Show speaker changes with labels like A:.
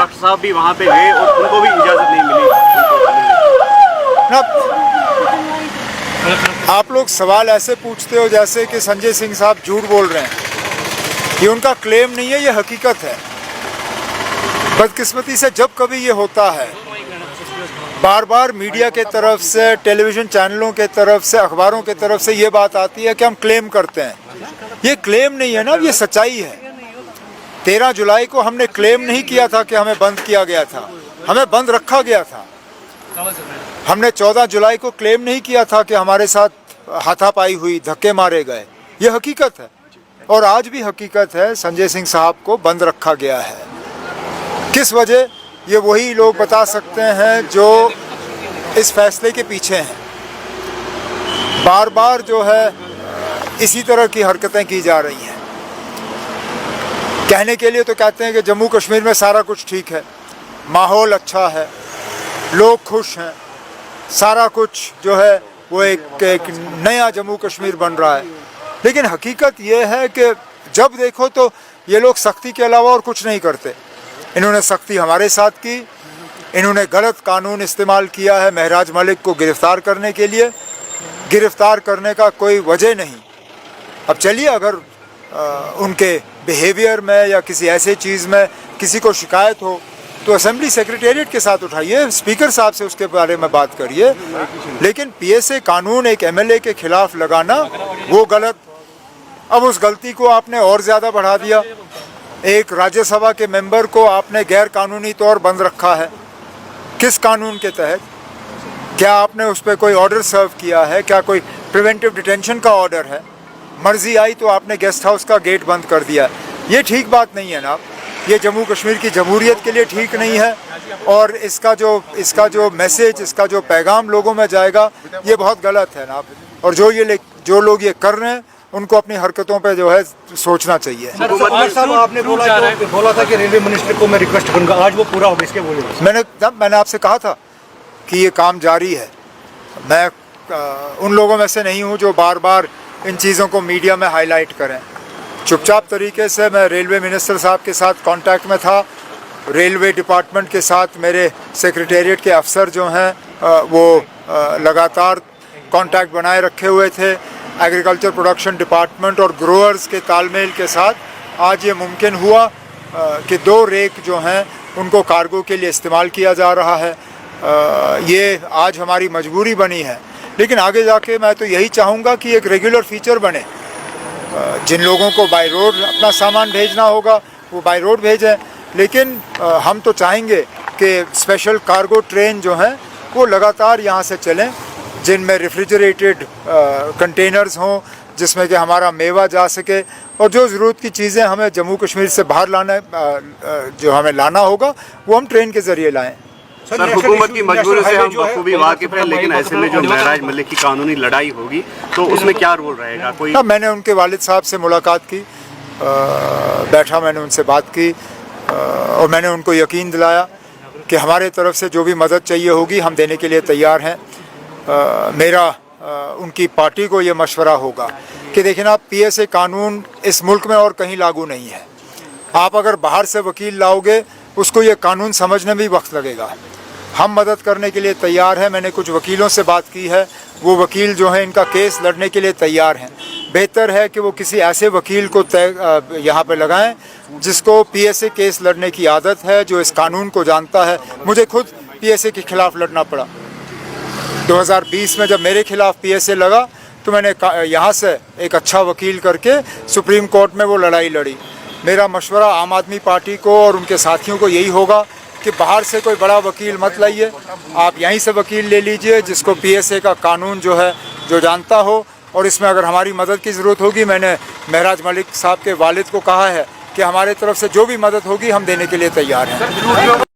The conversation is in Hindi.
A: डॉक्टर साहब भी वहाँ पे गए और उनको भी इजाज़त नहीं मिली।
B: आप लोग सवाल ऐसे पूछते हो जैसे कि संजय सिंह साहब झूठ बोल रहे हैं। ये उनका क्लेम नहीं है, ये हकीकत है। बदकिस्मती से जब कभी ये होता है, बार बार मीडिया के तरफ से, टेलीविज़न चैनलों के तरफ से, अखबारों के तरफ से ये बात आती है कि हम क्लेम करते हैं। ये क्लेम नहीं है ना, ये सच्चाई है। 13 जुलाई को हमने क्लेम नहीं किया था कि हमें बंद किया गया था, हमें बंद रखा गया था। हमने 14 जुलाई को क्लेम नहीं किया था कि हमारे साथ हाथापाई हुई, धक्के मारे गए। ये हकीकत है और आज भी हकीकत है, संजय सिंह साहब को बंद रखा गया है। किस वजह, ये वही लोग बता सकते हैं जो इस फैसले के पीछे हैं। बार बार जो है इसी तरह की हरकतें की जा रही हैं। कहने के लिए तो कहते हैं कि जम्मू कश्मीर में सारा कुछ ठीक है, माहौल अच्छा है, लोग खुश हैं, सारा कुछ जो है वो एक नया जम्मू कश्मीर बन रहा है। लेकिन हकीकत ये है कि जब देखो तो ये लोग सख्ती के अलावा और कुछ नहीं करते। इन्होंने सख्ती हमारे साथ की, इन्होंने गलत कानून इस्तेमाल किया है महराज मलिक को गिरफ़्तार करने के लिए। गिरफ़्तार करने का कोई वजह नहीं। अब चलिए, अगर उनके बिहेवियर में या किसी ऐसे चीज़ में किसी को शिकायत हो तो असेंबली सेक्रेटेरिएट के साथ उठाइए, स्पीकर साहब से उसके बारे में बात करिए। लेकिन पीएसए कानून एक एमएलए के खिलाफ लगाना वो गलत। अब उस गलती को आपने और ज़्यादा बढ़ा दिया। एक राज्यसभा के मेंबर को आपने गैर कानूनी तौर बंद रखा है। किस कानून के तहत? क्या आपने उस पर कोई ऑर्डर सर्व किया है? क्या कोई प्रिवेंटिव डिटेंशन का ऑर्डर है? मर्जी आई तो आपने गेस्ट हाउस का गेट बंद कर दिया। ये ठीक बात नहीं है ना। ये जम्मू कश्मीर की जमहूरियत के लिए ठीक नहीं है और इसका जो मैसेज, इसका जो पैगाम लोगों में जाएगा, ये बहुत गलत है ना। और जो लोग ये कर रहे हैं उनको अपनी हरकतों पे जो है सोचना चाहिए।
C: साहब, आपने बोला था कि रेलवे मिनिस्टर को मैं रिक्वेस्ट करूंगा, आज वो पूरा हो गया, इसके बोलिए।
B: मैंने आपसे कहा था कि ये काम जारी है। मैं उन लोगों में से नहीं हूँ जो बार बार इन चीज़ों को मीडिया में हाईलाइट करें। चुपचाप तरीके से मैं रेलवे मिनिस्टर साहब के साथ कांटेक्ट में था। रेलवे डिपार्टमेंट के साथ मेरे सेक्रेटेरिएट के अफसर जो हैं वो लगातार कांटेक्ट बनाए रखे हुए थे। एग्रीकल्चर प्रोडक्शन डिपार्टमेंट और ग्रोअर्स के तालमेल के साथ आज ये मुमकिन हुआ कि 2 रेक जो हैं उनको कार्गो के लिए इस्तेमाल किया जा रहा है। ये आज हमारी मजबूरी बनी है, लेकिन आगे जाके मैं तो यही चाहूँगा कि एक रेगुलर फीचर बने। जिन लोगों को बाय रोड अपना सामान भेजना होगा वो बाय रोड भेजें, लेकिन हम तो चाहेंगे कि स्पेशल कार्गो ट्रेन जो हैं वो लगातार यहाँ से चलें, जिनमें रेफ्रिजरेटेड कंटेनर्स हों, जिसमें कि हमारा मेवा जा सके और जो ज़रूरत की चीज़ें हमें जम्मू कश्मीर से बाहर जो हमें लाना होगा वो हम ट्रेन के ज़रिए लाएँ।
A: सर, हुकूमत की मजबूरी से हम बखूबी वाकिफ हैं, लेकिन ऐसे में जो महराज मलिक की कानूनी लड़ाई होगी तो उसमें क्या रोल रहेगा? कोई
B: मैंने उनके वालिद साहब से मुलाकात की, बैठा, मैंने उनसे बात की और मैंने उनको यकीन दिलाया कि हमारे तरफ से जो भी मदद चाहिए होगी हम देने के लिए तैयार हैं। मेरा उनकी पार्टी को ये मशवरा होगा कि देखिए ना, पीएसए कानून इस मुल्क में और कहीं लागू नहीं है। आप अगर बाहर से वकील लाओगे उसको ये कानून समझने में भी वक्त लगेगा। हम मदद करने के लिए तैयार हैं। मैंने कुछ वकीलों से बात की है, वो वकील जो हैं इनका केस लड़ने के लिए तैयार हैं। बेहतर है कि वो किसी ऐसे वकील को यहाँ पे लगाएं जिसको पीएसए केस लड़ने की आदत है, जो इस कानून को जानता है। मुझे खुद पीएसए के खिलाफ लड़ना पड़ा। 2020 में जब मेरे खिलाफ पीएसए लगा तो मैंने यहाँ से एक अच्छा वकील करके सुप्रीम कोर्ट में वो लड़ाई लड़ी। मेरा मशवरा आम आदमी पार्टी को और उनके साथियों को यही होगा कि बाहर से कोई बड़ा वकील मत लाइए, आप यहीं से वकील ले लीजिए जिसको पीएसए का कानून जो है जो जानता हो। और इसमें अगर हमारी मदद की ज़रूरत होगी, मैंने महराज मलिक साहब के वालिद को कहा है कि हमारे तरफ से जो भी मदद होगी हम देने के लिए तैयार हैं।